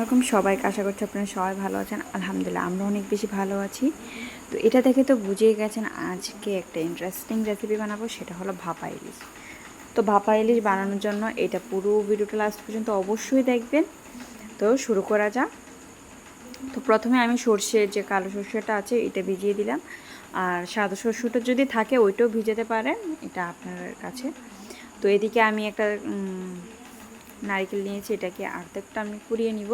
আলাইকুম সবাইকে, আশা করছি আপনারা সবাই ভালো আছেন। আলহামদুলিল্লাহ আমরা অনেক বেশি ভালো আছি। তো এটা দেখে তো বুঝেই গেছেন আজকে একটা ইন্টারেস্টিং রেসিপি বানাবো, সেটা হলো ভাপা ইলিশ। তো ভাপা ইলিশ বানানোর জন্য এটা পুরো ভিডিওটা লাস্ট পর্যন্ত অবশ্যই দেখবেন। তো শুরু করা যাক। তো প্রথমে আমি সর্ষের যে কালো সর্ষেটা আছে এটা ভিজিয়ে দিলাম, আর সাদা সর্ষেটা যদি থাকে ওইটাও ভিজাতে পারেন, এটা আপনার কাছে। তো এদিকে আমি একটা নারকেল নিয়েছি, এটাকে অর্ধেকটা আমি কুড়িয়ে নিব।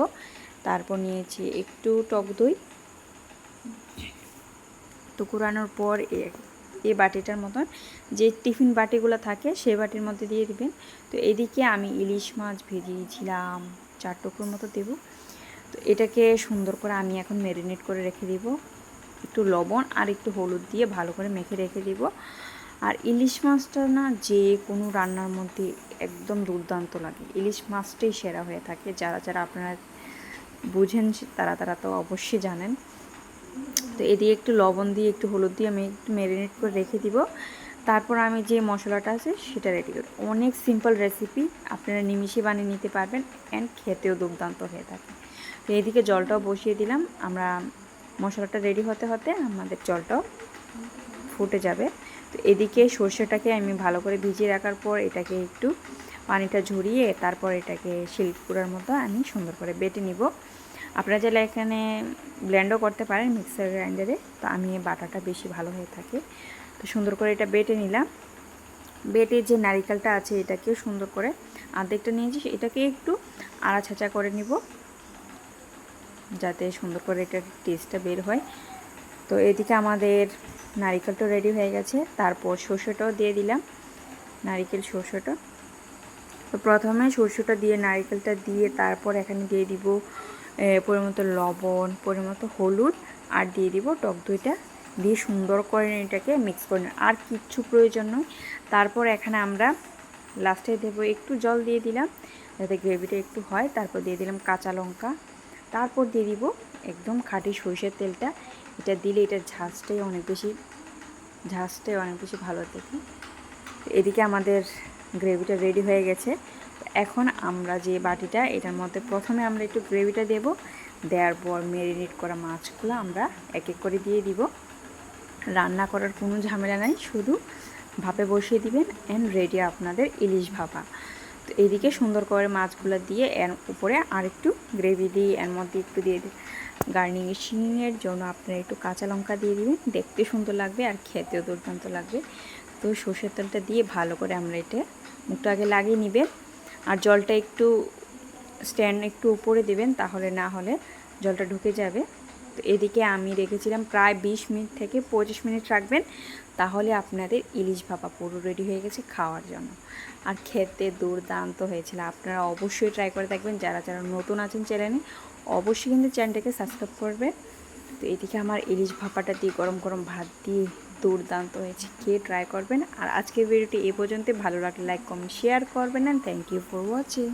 তারপর নিয়েছি একটু টক দই। তো কুড়ানোর পর এই বাটিটার মতন যে টিফিন বাটিগুলো থাকে সেই বাটির মধ্যে দিয়ে দিবেন। তো এদিকে আমি ইলিশ মাছ ভেজিয়েছিলাম 4 টুকরোর মতো দেব। তো এটাকে সুন্দর করে আমি এখন ম্যারিনেট করে রেখে দিব, একটু লবণ আর একটু হলুদ দিয়ে ভালো করে মেখে রেখে দিব। আর ইলিশ মাছটা না যে কোনো রান্নার মধ্যে একদম দুর্দান্ত লাগে, ইলিশ মাছটাই সেরা হয়ে থাকে। যারা যারা আপনারা বুঝেন তারা তো অবশ্যই জানেন। তো এদিকে একটু লবণ দিয়ে একটু হলুদ দিয়ে আমি একটু ম্যারিনেট করে রেখে দিব। তারপর আমি যে মশলাটা আছে সেটা রেডি করি। অনেক সিম্পল রেসিপি, আপনারা নিমিষে বানিয়ে নিতে পারবেন অ্যান্ড খেতেও দুর্দান্ত হয়ে থাকে। তো এদিকে জলটাও বসিয়ে দিলাম। আমরা মশলাটা রেডি হতে হতে আমাদের জলটাও ফুটে যাবে। তো এদিকে সর্ষেটাকে আমি ভালো করে ভিজিয়ে রাখার পর এটাকে একটু পানিটা ঝরিয়ে তারপর এটাকে শিলকুড়ার মতো আমি সুন্দর করে বেটে নিব। আপনারা চাইলে এখানে ব্লেন্ডও করতে পারেন মিক্সার গ্রাইন্ডারে, তো আমি বাটাটা বেশি ভালো হয়ে থাকে। তো সুন্দর করে এটা বেটে নিলাম। বেটে যে নারিকেলটা আছে এটাকেও সুন্দর করে অর্ধেকটা নিয়েছি, এটাকে একটু আড়াছাচা করে নিব যাতে সুন্দর করে এটার টেস্টটা বের হয়। তো এদিকে আমাদের নারিকেলটা রেডি হয়ে গেছে। তারপর সর্ষেটাও দিয়ে দিলাম, নারিকেল সর্ষেটা। তো প্রথমে সর্ষেটা দিয়ে নারিকেলটা দিয়ে তারপর এখানে দিয়ে দিব পরিমতো লবণ, পরিমতো হলুদ, আর দিয়ে দিব টক দইটা দিয়ে সুন্দর করে এটাকে মিক্স করে নেব। আর কিচ্ছু প্রয়োজন নয়। তারপর এখানে আমরা লাস্টে দেব একটু জল দিয়ে দিলাম যাতে গ্রেভিটা একটু হয়। তারপর দিয়ে দিলাম কাঁচা লঙ্কা। তারপর দিয়ে দিব একদম খাঁটি সরষের তেলটা। এটা দিলে এটার ঝাঁজটাই অনেক বেশি ভালো থাকে। এদিকে আমাদের গ্রেভিটা রেডি হয়ে গেছে। এখন আমরা যে বাটিটা এটার মধ্যে প্রথমে আমরা একটু গ্রেভিটা দেব, দেওয়ার পর ম্যারিনেট করা মাছগুলো আমরা এক এক করে দিয়ে দিব। রান্না করার কোনো ঝামেলা নাই, শুধু ভাপে বসিয়ে দিবেন অ্যান্ড রেডি আপনাদের ইলিশ ভাপা। তো এদিকে সুন্দর করে মাছগুলো দিয়ে এর উপরে আর একটু গ্রেভি দিয়ে এর মধ্যে একটু দিয়ে গার্নিশিংয়ের জন্য আপনারা একটু কাঁচা লঙ্কা দিয়ে দিবেন, দেখতে সুন্দর লাগবে আর খেতেও দুর্দান্ত লাগবে। তো সর্ষের তেলটা দিয়ে ভালো করে আমরা এটা মুখটা আগে লাগিয়ে নেবেন। আর জলটা একটু স্ট্যান্ড একটু উপরে দিবেন, তাহলে না হলে জলটা ঢুকে যাবে। তো এদিকে আমি রেখেছিলাম প্রায় 20 মিনিট থেকে 25 মিনিট রাখবেন, তাহলে আপনাদের ইলিশ ভাপা পুরো রেডি হয়ে গেছে খাওয়ার জন্য। আর খেতে দুর্দান্ত হয়েছিল। আপনারা অবশ্যই ট্রাই করে দেখবেন। যারা যারা নতুন আছেন চ্যানেলে অবশ্যই কিন্তু চ্যানেলটাকে সাবস্ক্রাইব করবেন। তো এদিকে আমার ইলিশ ভাপাটা দিয়ে গরম গরম ভাত দিয়ে দুর্দান্ত হয়েছে, খেয়ে ট্রাই করবেন। আর আজকের ভিডিওটি এই পর্যন্ত। ভালো লাগলে লাইক কমেন্ট শেয়ার করবেন, and thank you for watching.